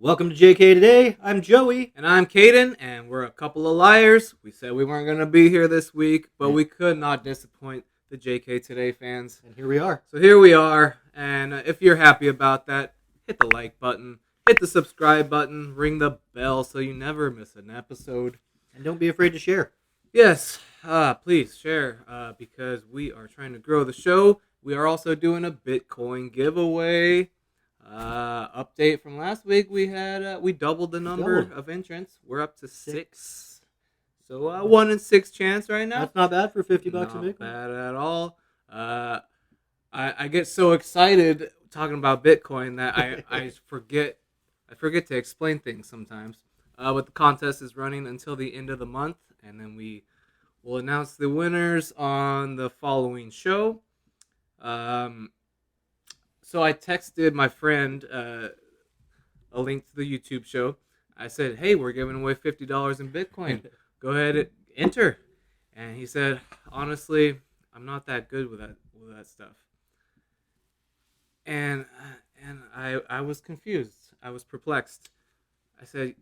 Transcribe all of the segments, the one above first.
Welcome to JK Today. I'm Joey. And I'm Caden, and we're a couple of liars. We said we weren't going to be here this week, but we could not disappoint the JK Today fans. And here we are. So here we are, and if you're happy about that, hit the like button, hit the subscribe button, ring the bell so you never miss an episode. And don't be afraid to share. Yes, please share, because we are trying to grow the show. We are also doing a Bitcoin giveaway. Update from last week, we doubled the number of entrants. We're up to 6. So 1 in 6 chance right now. That's not bad for $50 a Bitcoin. Not bad at all. I get so excited talking about Bitcoin that I forget to explain things sometimes. But the contest is running until the end of the month, and then we will announce the winners on the following show. So I texted my friend a link to the YouTube show. I said, "Hey, we're giving away $50 in Bitcoin. Go ahead and enter." And he said, "Honestly, I'm not that good with that stuff." And I was confused. I was perplexed. I said,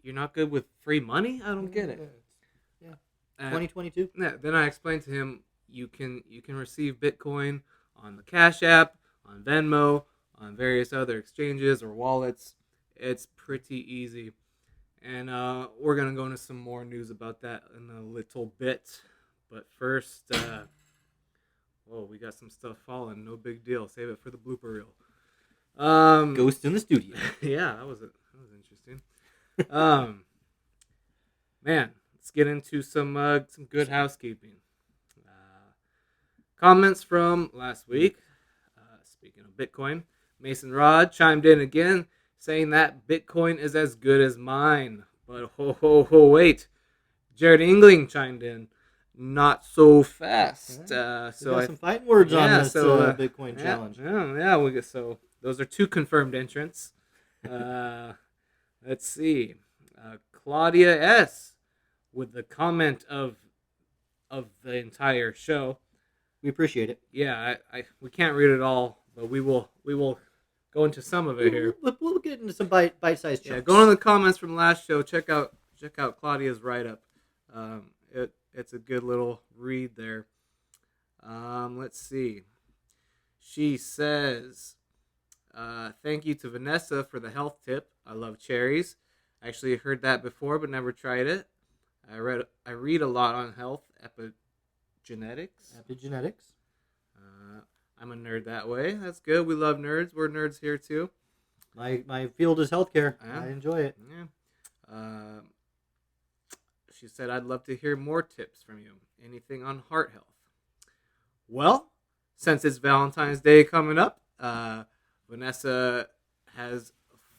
"You're not good with free money? I don't get it." Yeah. 2022. Yeah. Then I explained to him, you can receive Bitcoin on the Cash App, on Venmo, on various other exchanges or wallets. It's pretty easy. And we're going to go into some more news about that in a little bit. But first, we got some stuff falling. No big deal. Save it for the blooper reel. Ghost in the studio. Yeah, that was interesting. Man, let's get into some good housekeeping. Comments from last week. Speaking of Bitcoin, Mason Rod chimed in again, saying that Bitcoin is as good as mine. But wait. Jared Engling chimed in, not so fast. So got some fighting words on this Bitcoin challenge. Yeah. So those are 2 confirmed entrants. Let's see. Claudia S. with the comment of the entire show. We appreciate it. Yeah, we can't read it all, but we will go into some of it here. We'll get into some bite-sized chunks. Yeah, go into the comments from last show. Check out Claudia's write-up. It's a good little read there. Let's see. She says, "Thank you to Vanessa for the health tip. I love cherries. I actually heard that before, but never tried it. I read a lot on health, epigenetics. I'm a nerd that way. That's good. We love nerds. We're nerds here too. My field is healthcare. Yeah. I enjoy it. Yeah. She said, "I'd love to hear more tips from you. Anything on heart health?" Well, since it's Valentine's Day coming up, Vanessa has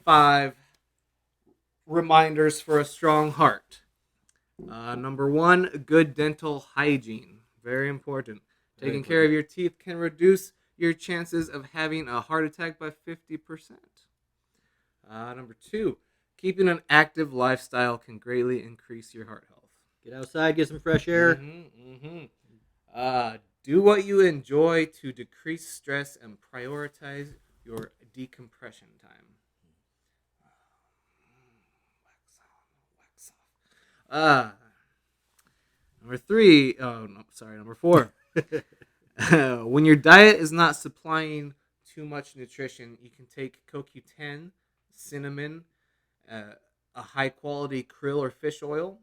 5 reminders for a strong heart. Number 1, good dental hygiene. Very important. Taking care of your teeth can reduce your chances of having a heart attack by 50%. Number 2, keeping an active lifestyle can greatly increase your heart health. Get outside, get some fresh air. Do what you enjoy to decrease stress and prioritize your decompression time. Wax on. Number 4. When your diet is not supplying too much nutrition, you can take CoQ10, cinnamon, a high-quality krill or fish oil,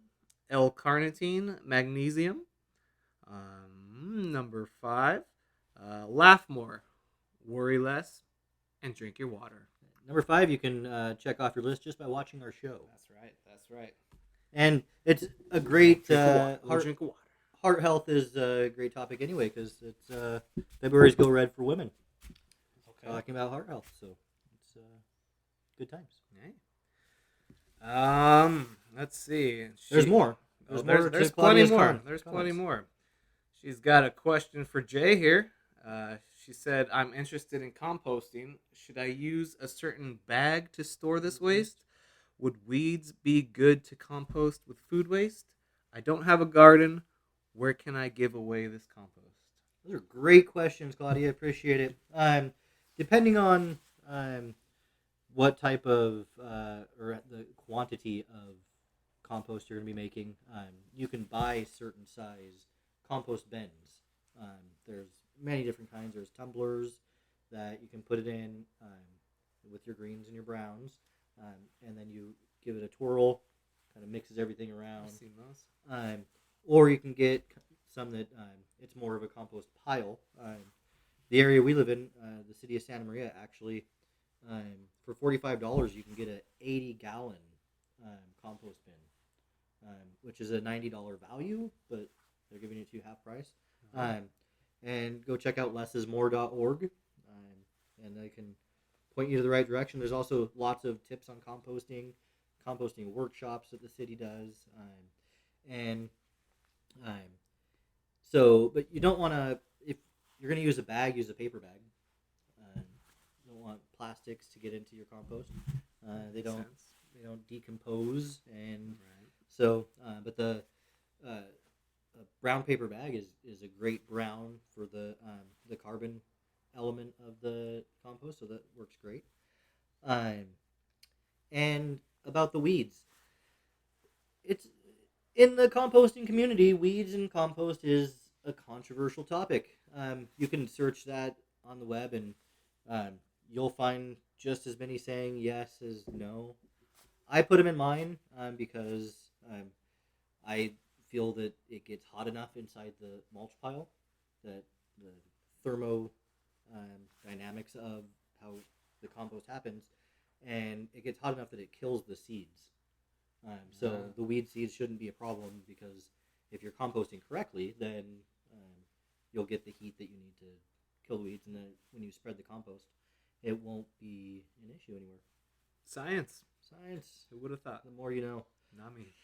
L-carnitine, magnesium. Number 5, laugh more, worry less, and drink your water. Number 5, you can check off your list just by watching our show. That's right. And it's a great drink water. Heart health is a great topic anyway, because it's February's Go Red for women. Okay. Talking about heart health, so it's good times. Right. Let's see. There's more. There's plenty more. There's plenty more. She's got a question for Jay here. She said, "I'm interested in composting. Should I use a certain bag to store this waste? Would weeds be good to compost with food waste? I don't have a garden. Where can I give away this compost?" Those are great questions, Claudia. Appreciate it. Depending on what type of or the quantity of compost you're going to be making. You can buy certain size compost bins. There's many different kinds. There's tumblers that you can put it in with your greens and your browns, and then you give it a twirl, kind of mixes everything around. I've seen those. Or you can get some that it's more of a compost pile. The area we live in, the city of Santa Maria, actually, for $45 you can get an 80-gallon compost bin, which is a $90 value, but they're giving it to you half price. And go check out lessismore.org, and they can point you to the right direction. There's also lots of tips on composting workshops that the city does, but you don't want to, if you're going to use a bag, use a paper bag. You don't want plastics to get into your compost. They don't decompose, and so but the a brown paper bag is a great brown for the carbon element of the compost, so that works great. And about the weeds, it's in the composting community, weeds and compost is a controversial topic. You can search that on the web, and you'll find just as many saying yes as no. I put them in mine because I feel that it gets hot enough inside the mulch pile that the thermo dynamics of how the compost happens, and it gets hot enough that it kills the seeds. So the weed seeds shouldn't be a problem, because if you're composting correctly, then you'll get the heat that you need to kill the weeds, and then when you spread the compost, it won't be an issue anymore. Science. Who would have thought? The more you know. Not me.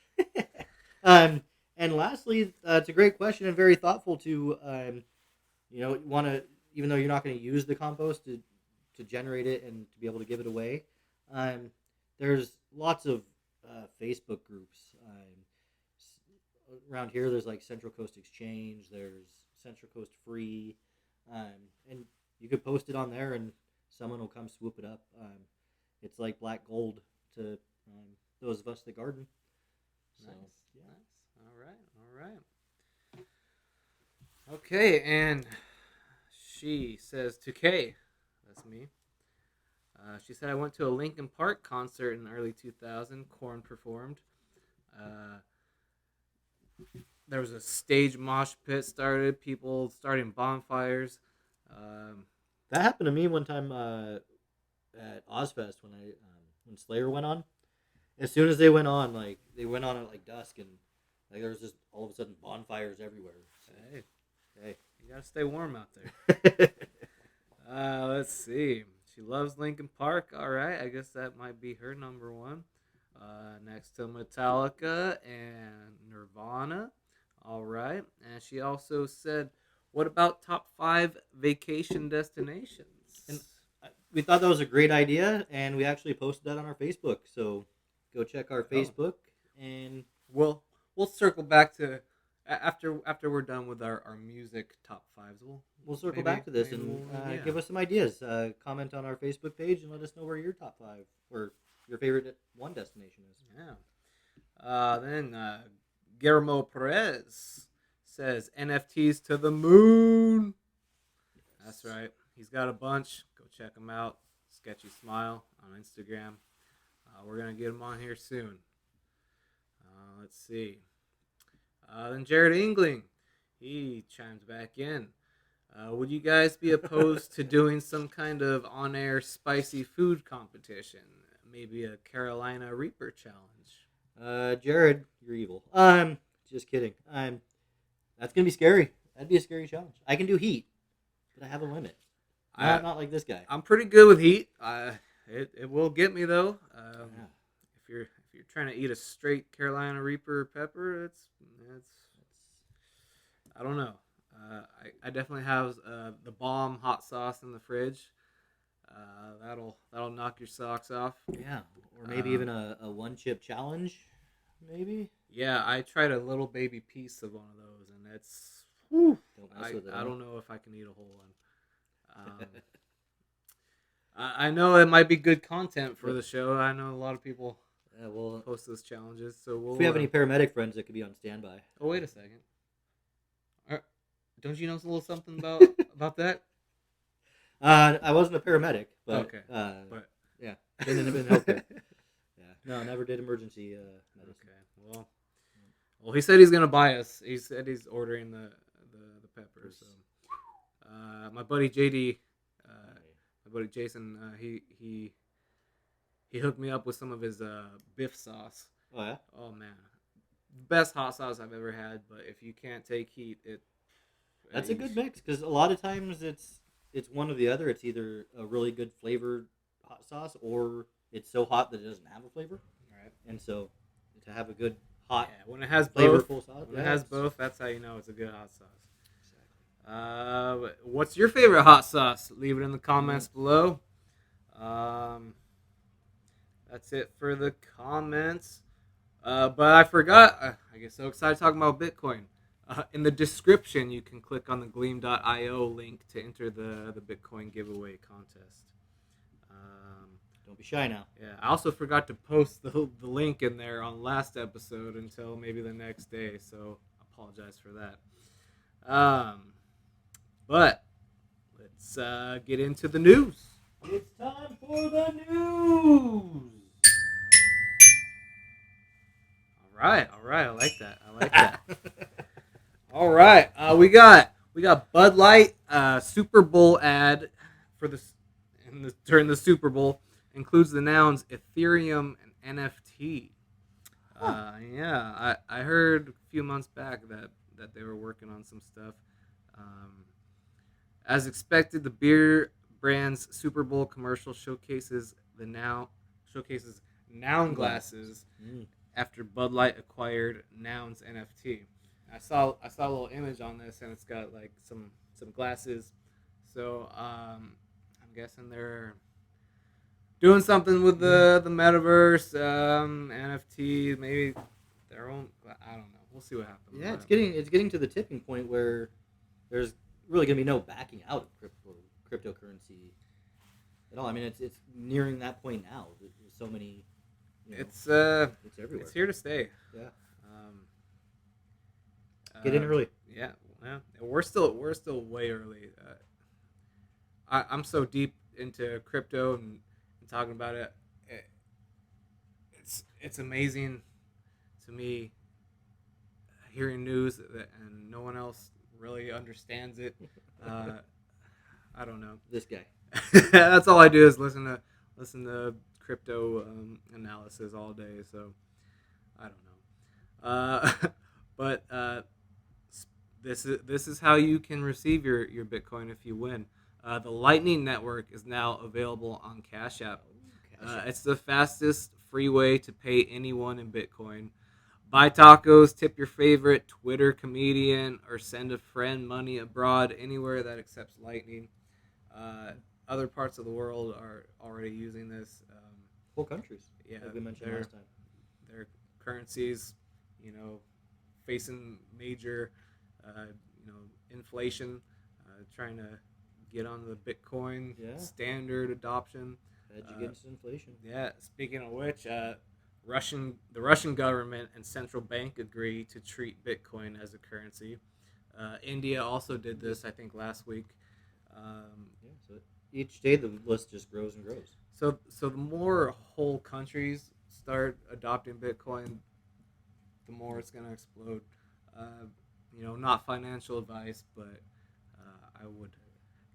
And lastly, it's a great question and very thoughtful to, want to, even though you're not going to use the compost to generate it and to be able to give it away, there's lots of Facebook groups. Around here, there's like Central Coast Exchange, there's Central Coast Free, and you could post it on there and someone will come swoop it up. It's like black gold to those of us that garden. So, nice. Yeah. Nice. All right. Okay, and she says to Kay, that's me. She said, I went to a Linkin Park concert in early 2000. Korn performed. There was a stage mosh pit started. People starting bonfires. That happened to me one time at Ozfest when Slayer went on. As soon as they went on, they went on at dusk, and there was just all of a sudden bonfires everywhere. So, hey, you gotta stay warm out there. Let's see. She loves Linkin Park. All right, I guess that might be her number one. Next to Metallica and Nirvana. All right, and she also said, "What about top 5 vacation destinations?" And we thought that was a great idea, and we actually posted that on our Facebook. So go check our Facebook, and we'll circle back to after we're done with our music top 5s. We'll circle back to this and give us some ideas. Comment on our Facebook page and let us know where your top 5 or your favorite one destination is. Yeah. Then Guillermo Perez says NFTs to the moon. That's right. He's got a bunch. Go check him out. Sketchy Smile on Instagram. We're going to get him on here soon. Let's see. Then Jared Engling. He chimes back in. Would you guys be opposed to doing some kind of on-air spicy food competition? Maybe a Carolina Reaper challenge? Jared, you're evil. Just kidding. That's going to be scary. That'd be a scary challenge. I can do heat, but I have a limit. Not like this guy. I'm pretty good with heat. It will get me though. If you're trying to eat a straight Carolina Reaper pepper, it's I don't know. I definitely have the bomb hot sauce in the fridge. That'll knock your socks off. Yeah, or maybe even a one chip challenge. Maybe. Yeah, I tried a little baby piece of one of those, and it's. Don't mess with it, I don't know if I can eat a whole one. I know it might be good content for the show. I know a lot of people Well, post those challenges. So we'll. if we have any paramedic friends that could be on standby. Oh, wait a second. Don't you know a little something about that? I wasn't a paramedic, but Okay. but yeah, been in healthcare. Yeah, no, never did emergency medicine. Okay. Well, he said he's gonna buy us. He said he's ordering the peppers. So, my buddy JD, my buddy Jason, he hooked me up with some of his Biff sauce. Oh yeah. Oh man, best hot sauce I've ever had. But if you can't take heat, That's a good mix because a lot of times it's one or the other. It's either a really good flavored hot sauce or it's so hot that it doesn't have a flavor. Right. And so to have a good hot, when it has flavorful sauce, when it has both, that's how you know it's a good hot sauce. Exactly. What's your favorite hot sauce? Leave it in the comments below. That's it for the comments. But I forgot. I get so excited talking about Bitcoin. In the description, you can click on the gleam.io link to enter the Bitcoin giveaway contest. Don't be shy now. Yeah, I also forgot to post the link in there on last episode until maybe the next day, so I apologize for that. But let's get into the news. It's time for the news. All right, I like that. All right, we got Bud Light Super Bowl ad for during the Super Bowl includes the nouns Ethereum and NFT. Yeah, I heard a few months back that they were working on some stuff. As expected, the beer brand's Super Bowl commercial showcases noun glasses after Bud Light acquired Nouns NFT. I saw a little image on this, and it's got like some glasses. So I'm guessing they're doing something with the metaverse, NFT, maybe their own. I don't know. We'll see what happens. Yeah, it's getting to the tipping point where there's really gonna be no backing out of cryptocurrency at all. I mean, it's nearing that point now. There's so many. It's everywhere. It's here to stay. Yeah. Get in early. Yeah. We're still way early. I'm so deep into crypto and talking about it. It's amazing to me hearing news and no one else really understands it. I don't know. This guy. That's all I do is listen to crypto analysis all day. So I don't know. But this is how you can receive your Bitcoin if you win. The Lightning Network is now available on Cash App. It's the fastest free way to pay anyone in Bitcoin. Buy tacos, tip your favorite Twitter comedian, or send a friend money abroad anywhere that accepts Lightning. Other parts of the world are already using this. Whole countries. Yeah, like we mentioned last time. Their currencies, facing major, inflation, trying to get on the Bitcoin standard adoption. Hedge against inflation. Yeah. Speaking of which, the Russian government and central bank agree to treat Bitcoin as a currency. India also did this, I think, last week. So each day the list just grows and grows. So the more whole countries start adopting Bitcoin, the more it's going to explode. Not financial advice, but I would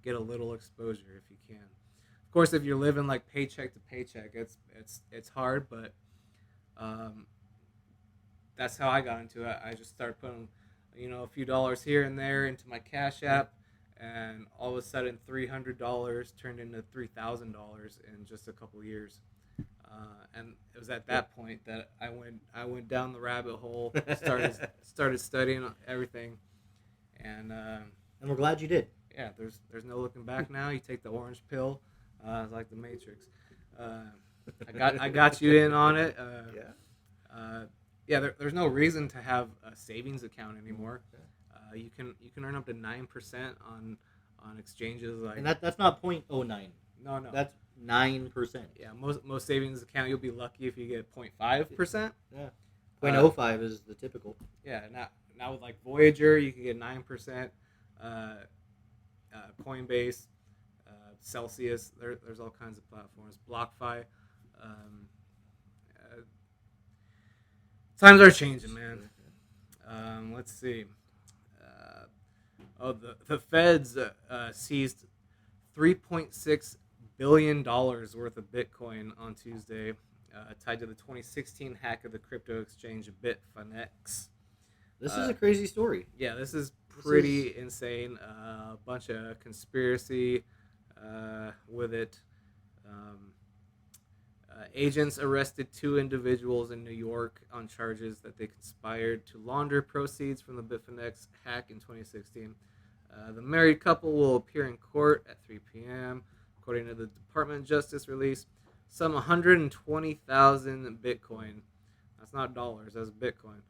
get a little exposure if you can. Of course, if you're living like paycheck to paycheck, it's hard, but that's how I got into it. I just started putting, a few dollars here and there into my Cash App, and all of a sudden $300 turned into $3,000 in just a couple years. And it was at that point that I went down the rabbit hole, started studying everything, and we're glad you did. Yeah, there's no looking back now. You take the orange pill, it's like the Matrix. I got you in on it. There's no reason to have a savings account anymore. You can earn up to 9% on exchanges like. And that's not .09. No. That's 9%. Yeah, most savings account you'll be lucky if you get 0.5%. Yeah, 0.05 is the typical. Yeah, now with like Voyager, you can get 9%. Coinbase, Celsius. There's all kinds of platforms. BlockFi. Um, uh, Times are changing, man. Let's see. The Feds seized $3.6 billion worth of Bitcoin on Tuesday, tied to the 2016 hack of the crypto exchange Bitfinex. This is a crazy story. Yeah, this is pretty insane. A bunch of conspiracy with it. Agents arrested 2 individuals in New York on charges that they conspired to launder proceeds from the Bitfinex hack in 2016. The married couple will appear in court at 3 p.m., according to the Department of Justice release. Some 120,000 Bitcoin, that's not dollars, that's Bitcoin,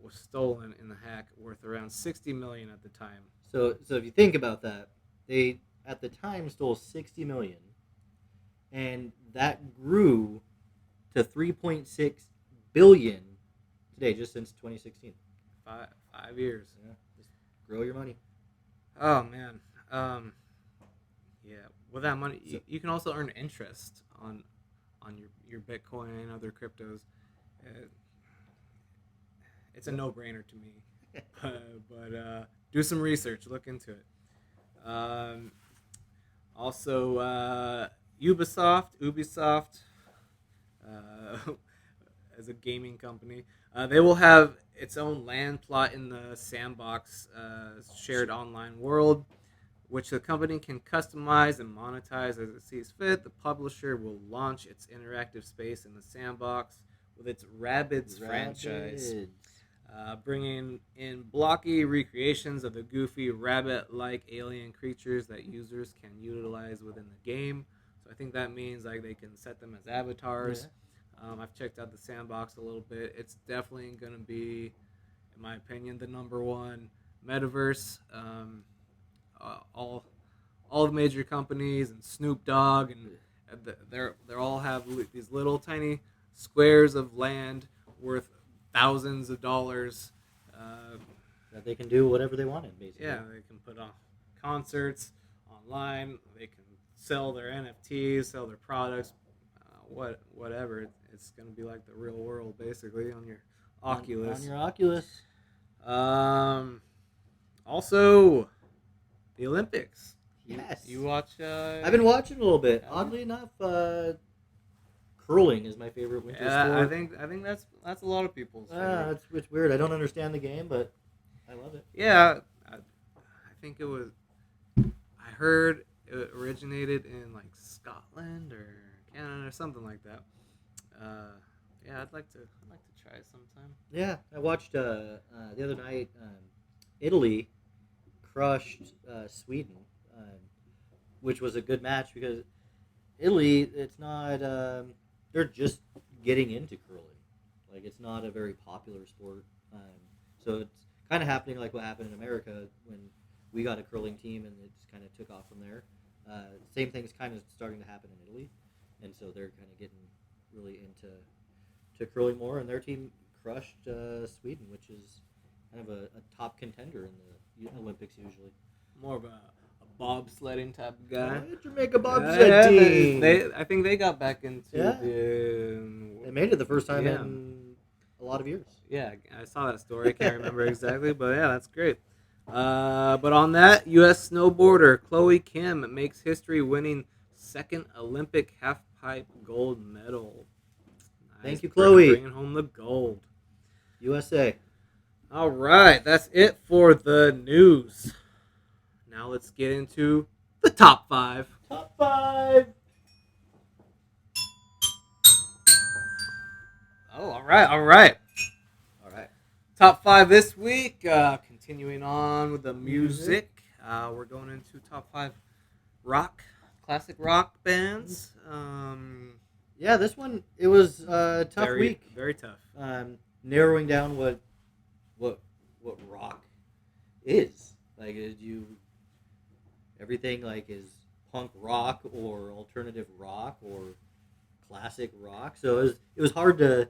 was stolen in the hack, worth around $60 million at the time. So if you think about that, they at the time stole $60 million, and that grew to $3.6 billion today, just since 2016. 5 years. Yeah, just grow your money. Oh man, yeah. With that money, you can also earn interest on your Bitcoin and other cryptos. It's a no-brainer to me, but do some research, look into it. Also, Ubisoft, as a gaming company, they will have its own land plot in the sandbox shared online world, which the company can customize and monetize as it sees fit. The publisher will launch its interactive space in the sandbox with its Rabbids franchise, bringing in blocky recreations of the goofy rabbit-like alien creatures that users can utilize within the game. So I think that means like they can set them as avatars. Yeah. I've checked out the sandbox a little bit. It's definitely going to be, in my opinion, the number one metaverse. All the major companies and Snoop Dogg and they're all have these little tiny squares of land worth thousands of dollars that they can do whatever they wanted, basically. Yeah, they can put on concerts online. They can sell their NFTs, sell their products, whatever. It's going to be like the real world, basically, on your Oculus. On your Oculus. Also, the Olympics. Yes. You watch? I've been watching a little bit. Oddly enough, curling is my favorite winter sport. I think that's a lot of people's favorite. It's weird. I don't understand the game, but I love it. Yeah, I think it was. I heard it originated in like Scotland or Canada or something like that. Yeah, I'd like to try it sometime. Yeah, I watched the other night. Italy crushed Sweden, which was a good match because Italy, it's not. They're just getting into curling. Like, it's not a very popular sport. So it's kind of happening like what happened in America when we got a curling team and it just kind of took off from there. Same thing's kind of starting to happen in Italy. And so they're kind of getting really into curling more. And their team crushed Sweden, which is kind of a top contender in the Olympics usually. More of a bobsledding type of guy. Jamaica bobsled team. I think they got back into They made it the first time in a lot of years. Yeah, I saw that story. I can't remember exactly, but yeah, that's great. But on that, U.S. snowboarder Chloe Kim makes history winning second Olympic halfpipe gold medal. Nice. Thank you, Chloe. Bringing home the gold. USA. All right, that's it for the news. Now let's get into the top 5. Top 5. Oh, all right. Top 5 this week. Continuing on with the music. We're going into top 5 classic rock bands. Yeah, this one, it was a tough week. Very tough. Narrowing down what rock is. Like, everything like is punk rock or alternative rock or classic rock. So it was hard to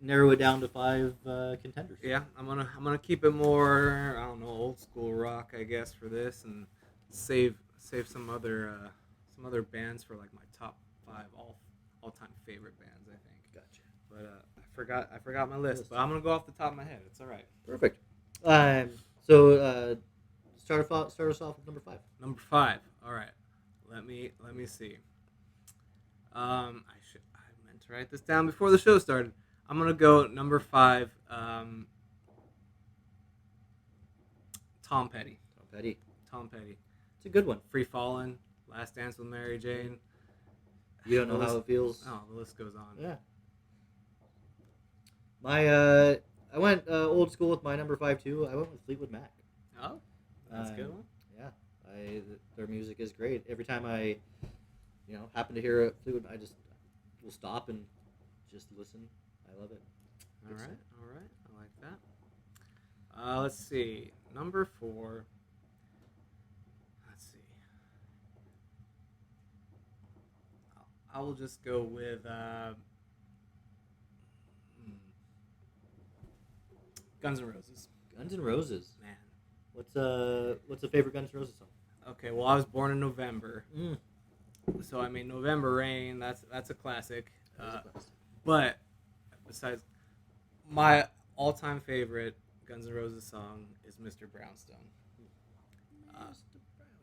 narrow it down to 5 contenders. Yeah, I'm gonna keep it more, I don't know, old school rock, I guess, for this, and save some other bands for like my top 5 all time favorite bands, I think. Gotcha. But I forgot my list, but I'm gonna go off the top of my head. It's all right. Perfect. So start us off with number 5. Number 5. All right. Let me see. I meant to write this down before the show started. I'm gonna go number 5. Tom Petty. Tom Petty. It's a good one. Free Fallin', Last Dance with Mary Jane. You don't know how it feels. Oh, the list goes on. Yeah. I went old school with my number 5 too. I went with Fleetwood Mac. Oh, that's a good one. Yeah, their music is great. Every time I, happen to hear a Fleetwood, I just will stop and just listen. I love it. All right. I like that. Let's see. Number 4. Let's see. I will just go with Guns N' Roses. Guns N' Roses. Man. What's a favorite Guns N' Roses song? Okay, well, I was born in November. So I mean, November Rain, that's a classic. But besides, my all-time favorite Guns N' Roses song is Mr. Brownstone.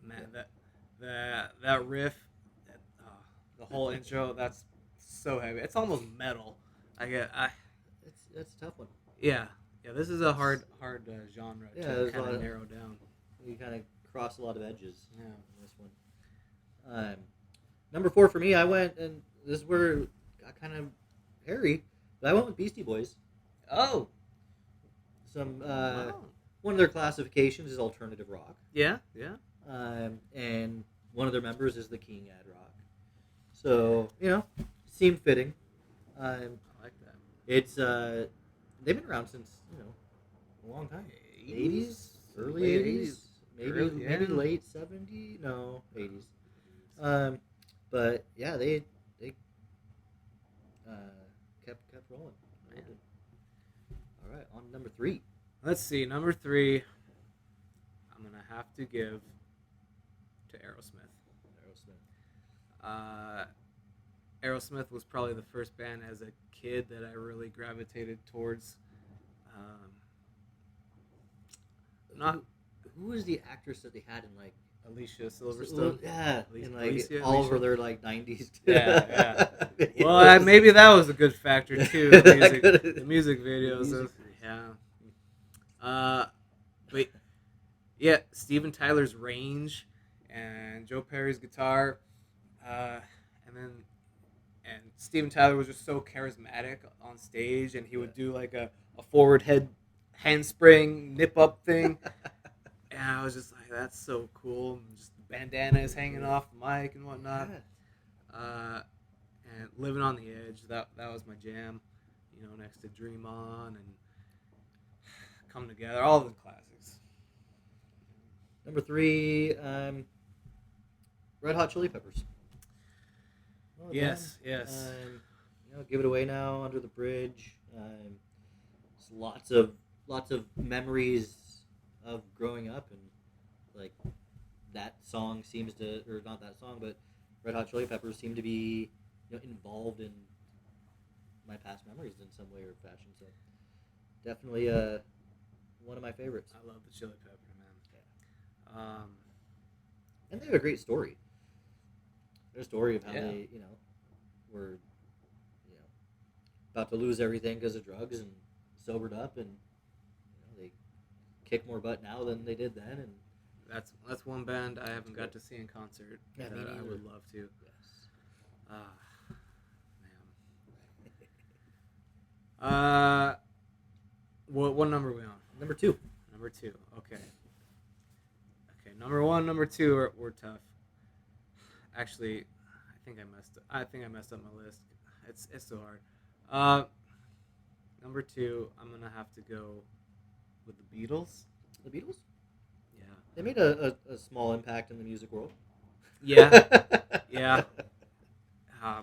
Man, that riff, the whole intro, that's so heavy. It's almost metal. That's a tough one. Yeah. This is a hard genre to kind of narrow down. You kind of cross a lot of edges. Yeah. In this one. Number 4 for me, I went, and this is where it got kind of hairy, but I went with Beastie Boys. Oh. One of their classifications is alternative rock. Yeah. And one of their members is the King Ad Rock. So, seemed fitting. I like that. It's they've been around since a long time. 80s, early 80s, maybe late 70s. No, 80s. But yeah, they kept rolling. All right, on number 3. Let's see, number 3. I'm gonna have to give to Aerosmith. Aerosmith was probably the first band as a kid that I really gravitated towards. Who was the actress that they had in like Alicia Silverstone? Yeah, in like Alicia, all over their like 90s. Yeah. Well, maybe that was a good factor too. The music videos. But yeah, Steven Tyler's range and Joe Perry's guitar, and Steven Tyler was just so charismatic on stage, and he would do like a forward handspring nip up thing, and I was just like, that's so cool. And just the bandana is hanging off the mic and whatnot. And Living on the Edge, that was my jam, next to Dream On and Come Together, all the classics. Number 3, Red Hot Chili Peppers. Yes. Give It Away Now, Under the Bridge. Lots of memories of growing up, and like that song seems to, or not that song, but Red Hot Chili Peppers seem to be involved in my past memories in some way or fashion. So definitely one of my favorites. I love the Chili Pepper, man. Yeah. And they have a great story. Their story of how they, were, about to lose everything because of drugs and sobered up, and they kick more butt now than they did then. And that's one band I haven't got to see in concert. Yeah, that I would love to. Yes. Man. What number are we on? Number 2. Number 2. Okay. Number 1, number 2 were tough. Actually, I think I messed up my list. It's so hard. Number 2, I'm gonna have to go with the Beatles. The Beatles? Yeah. They made a small impact in the music world. Yeah. Yeah. Uh,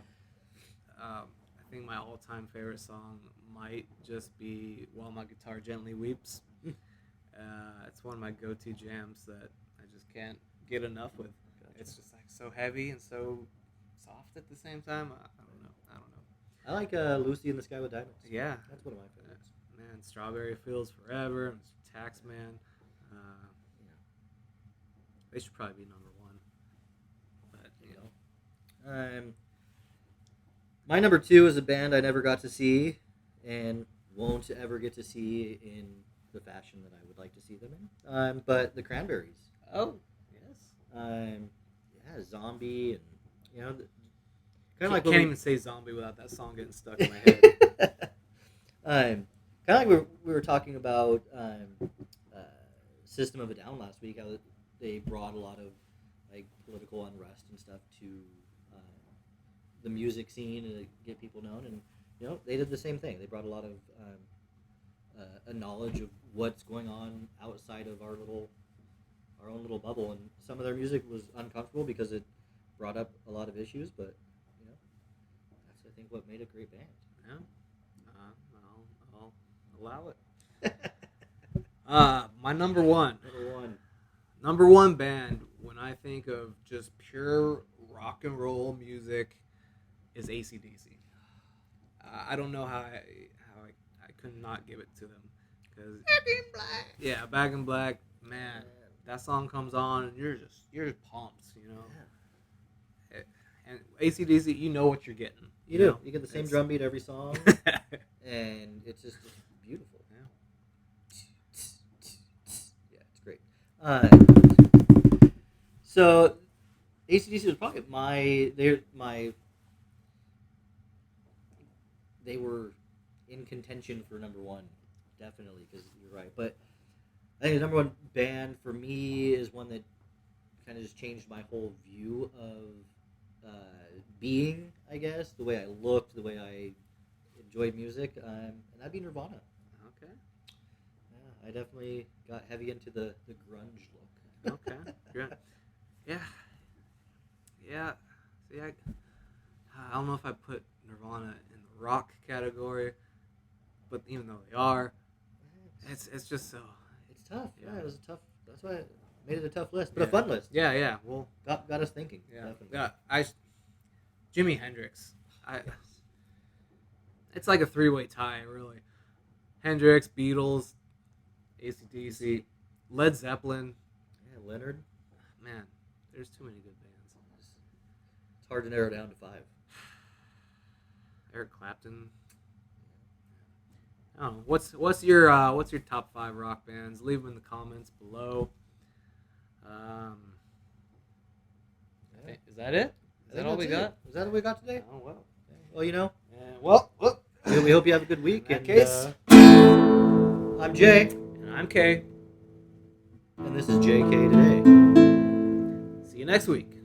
I think my all-time favorite song might just be "While My Guitar Gently Weeps." It's one of my go-to jams that I just can't get enough with. Gotcha. It's just like so heavy and so soft at the same time. I don't know. I like Lucy in the Sky with Diamonds. Yeah, That's one of my favorites. man. Strawberry Fields Forever and Taxman. Yeah. They should probably be number one. But you know, My number 2 is a band I never got to see and won't ever get to see in the fashion that I would like to see them in. But the Cranberries. oh yes. Yeah, Zombie, and you know, Can't, like can't even say zombie without that song getting stuck in my head. kind of like we were talking about System of a Down last week. How they brought a lot of like political unrest and stuff to the music scene to get people known, and you know they did the same thing. They brought a lot of a knowledge of what's going on outside of our own little bubble, and some of their music was uncomfortable because it brought up a lot of issues, but you know that's I think what made a great band. Yeah, I'll allow it. My number one band when I think of just pure rock and roll music is AC/DC. I don't know how I could not give it to them because Back in Black, man, that song comes on and you're just pumped, you know. Yeah. And AC/DC, you know what you're getting. You do. know? You get the same drum beat every song, and it's beautiful. Yeah, it's great. So AC/DC was probably they were in contention for number 1, definitely, because you're right. But I think the number 1 band for me is one that kind of just changed my whole view of being, I guess, the way I looked, the way I enjoyed music, and that'd be Nirvana. Okay. Yeah, I definitely got heavy into the grunge look. Okay. Yeah. See, I don't know if I put Nirvana in the rock category, but even though they are, it's just so. It's tough. Yeah. Yeah, it was a tough. That's why I made it a tough list, but a fun list. Yeah. Well, got us thinking. yeah. Definitely. Jimi Hendrix. It's like a 3-way tie, really. Hendrix, Beatles, AC/DC, Led Zeppelin. Yeah, Leonard. Man, there's too many good bands. It's hard to narrow down to 5. Eric Clapton. I don't know. What's your top 5 rock bands? Leave them in the comments below. Is that it? Is that all we got? Is that all we got today? Oh well. Well, you know. Well. We hope you have a good week. In that case, I'm Jay. and I'm Kay. And this is JK Today. See you next week.